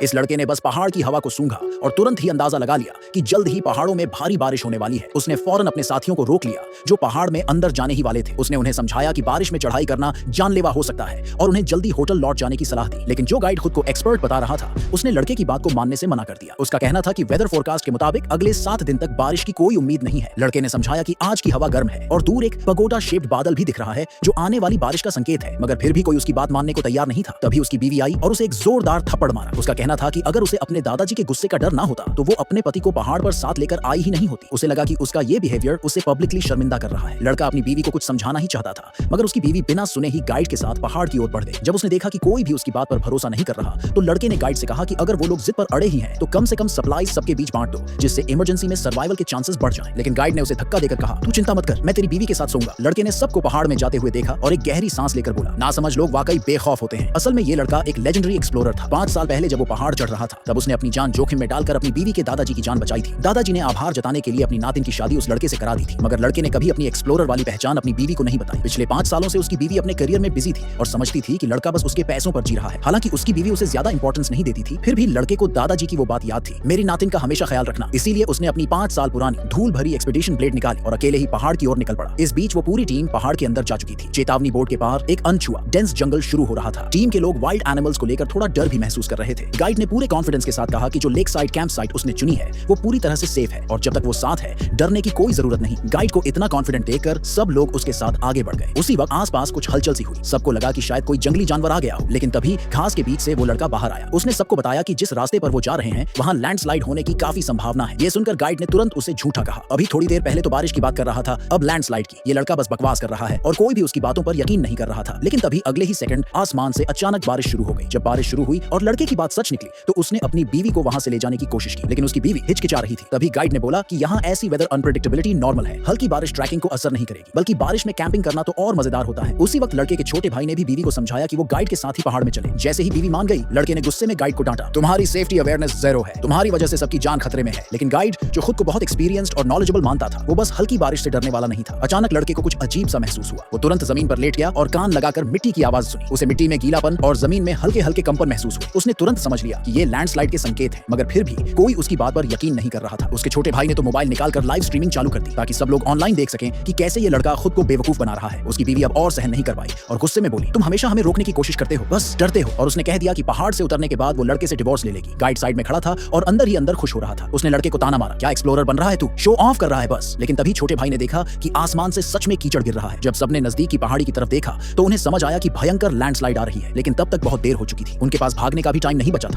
इस लड़के ने बस पहाड़ की हवा को सूंघा और तुरंत ही अंदाजा लगा लिया कि जल्द ही पहाड़ों में भारी बारिश होने वाली है। उसने फौरन अपने साथियों को रोक लिया जो पहाड़ में अंदर जाने ही वाले थे। उसने उन्हें समझाया कि बारिश में चढ़ाई करना जानलेवा हो सकता है और उन्हें जल्दी होटल लौट जाने की सलाह दी। लेकिन जो गाइड खुद को एक्सपर्ट बता रहा था उसने लड़के की बात को मानने से मना कर दिया। उसका कहना था कि वेदर फोरकास्ट के मुताबिक अगले 7 दिन तक बारिश की कोई उम्मीद नहीं है। लड़के ने समझाया कि आज की हवा गर्म है और दूर एक पगोडा शेप्ड बादल भी दिख रहा है जो आने वाली बारिश का संकेत है। मगर फिर भी कोई उसकी बात मानने को तैयार नहीं था। तभी उसकी बीवी आई और उसे एक जोरदार थप्पड़ मारा। उसका कहना था कि अगर उसे अपने दादाजी के गुस्से का डर ना होता तो वो अपने पति को पहाड़ पर साथ लेकर आई ही नहीं होती। उसे लगा कि उसका ये बिहेवियर उसे पब्लिकली शर्मिंदा कर रहा है। लड़का अपनी बीवी को कुछ समझाना ही चाहता था मगर उसकी बीवी बिना सुने ही गाइड के साथ पहाड़ की ओर बढ़ गई। जब उसने देखा कि कोई भी उसकी बात पर भरोसा नहीं कर रहा तो लड़के ने गाइड से कहा कि अगर वो लोग जिद पर अड़े ही हैं तो कम से कम सप्लाईज सबके बीच बांट दो जिससे इमरजेंसी में सर्वाइवल के चांसेस बढ़ जाएं। लेकिन गाइड ने उसे धक्का देकर कहा, तू चिंता मत कर, मैं तेरी बीवी के साथ सोऊंगा। लड़के ने सबको पहाड़ में जाते हुए देखा और एक गहरी सांस लेकर बोला, ना समझ लोग वाकई बेखौफ होते हैं। असल में ये लड़का एक लेजेंडरी एक्सप्लोरर था। 5 साल पहले जब वो पहाड़ चढ़ रहा था तब उसने अपनी जान जोखिम में डालकर अपनी बीवी के दादाजी की जान बचाई थी। दादाजी ने आभार जताने के लिए अपनी नातिन की शादी उस लड़के से करा दी थी मगर लड़के ने कभी अपनी एक्सप्लोरर वाली पहचान अपनी बीवी को नहीं बताई। पिछले 5 सालों से उसकी बीवी अपने करियर में बिजी थी और समझती थी कि लड़का बस उसके पैसों पर जी रहा है। हालांकि उसकी बीवी उसे ज्यादा इंपॉर्टेंस नहीं देती थी, फिर भी लड़के को दादाजी की वो बात याद थी, मेरी नातिन का हमेशा ख्याल रखना। इसीलिए उसने अपनी 5 साल पुरानी धूल भरी एक्सपीडिशन ब्लेड निकाली और अकेले ही पहाड़ की ओर निकल पड़ा। इस बीच वो पूरी टीम पहाड़ के अंदर जा चुकी थी। चेतावनी बोर्ड के पार एक अनछुआ डेंस जंगल शुरू हो रहा था। टीम के लोग वाइल्ड एनिमल्स को लेकर थोड़ा डर भी महसूस कर रहे थे। गाइड ने पूरे कॉन्फिडेंस के साथ कहा कि जो लेक साइड कैंप साइट उसने चुनी है वो पूरी तरह से सेफ है और जब तक वो साथ है डरने की कोई जरूरत नहीं। गाइड को इतना कॉन्फिडेंट देखकर सब लोग उसके साथ आगे बढ़ गए। उसी वक्त आसपास कुछ हलचल सी हुई। सबको लगा कि शायद कोई जंगली जानवर आ गया हो, लेकिन तभी घास के बीच से वो लड़का बाहर आया। उसने सबको बताया कि जिस रास्ते पर वो जा रहे हैं वहां लैंडस्लाइड होने की काफी संभावना है। ये सुनकर गाइड ने तुरंत उसे झूठा कहा। अभी थोड़ी देर पहले तो बारिश की बात कर रहा था, अब लैंडस्लाइड की। ये लड़का बस बकवास कर रहा है और कोई भी उसकी बातों पर यकीन नहीं कर रहा था। लेकिन तभी अगले ही सेकंड आसमान से अचानक बारिश शुरू हो गई। जब बारिश शुरू हुई और लड़के की बात सच निकली तो उसने अपनी बीवी को वहां से ले जाने की कोशिश की, लेकिन उसकी बीवी हिचकिचा रही थी। तभी गाइड ने बोला कि यहाँ ऐसी वेदर अनप्रेडिक्टेबिलिटी नॉर्मल है, हल्की बारिश ट्रैकिंग को असर नहीं करेगी, बल्कि बारिश में कैंपिंग करना तो और मजेदार होता है। उसी वक्त लड़के के छोटे भाई ने भी बीवी को समझाया कि वो गाइड के साथ ही पहाड़ में चले। जैसे ही बीवी मान गई, लड़के ने गुस्से में गाइड को डांटा, तुम्हारी सेफ्टी अवेयरनेस जीरो है, तुम्हारी वजह से सबकी जान खतरे में है। लेकिन गाइड जो खुद को बहुत एक्सपीरियंस्ड और नॉलेजेबल मानता था वो बस हल्की बारिश से डरने वाला नहीं था। अचानक लड़के को कुछ अजीब सा महसूस हुआ। वो तुरंत जमीन पर लेट गया और कान लगाकर मिट्टी की आवाज सुनी। उसे मिट्टी में गीलापन और जमीन में हल्के हल्के कंपन महसूस हुए। उसने तुरंत समझ लिया कि ये लैंडस्लाइड के संकेत हैं, मगर फिर भी कोई उसकी बात पर यकीन नहीं कर रहा था। उसके छोटे भाई ने तो मोबाइल निकालकर लाइव स्ट्रीमिंग चालू कर दी ताकि सब लोग ऑनलाइन देख सकें कि कैसे ये लड़का खुद को बेवकूफ बना रहा है। उसकी बीवी अब और सहन नहीं कर पाई और गुस्से में बोली, तुम हमेशा हमें रोकने की कोशिश करते हो, बस डरते हो। और उसने कह दिया कि पहाड़ से उतरने के बाद वो लड़के से डिवोर्स ले लेगी। गाइड साइड में खड़ा था और अंदर ही अंदर खुश हो रहा था। उसने लड़के को ताना मारा, क्या एक्सप्लोरर बन रहा है तू, शो ऑफ कर रहा है बस। लेकिन तभी छोटे भाई ने देखा कि आसमान से सच में कीचड़ गिर रहा है। जब सबने नजदीक की पहाड़ी की तरफ देखा तो उन्हें समझ आया कि भयंकर लैंडस्लाइड आ रही है, लेकिन तब तक बहुत देर हो चुकी थी। उनके पास भागने का भी टाइम नहीं बचा था।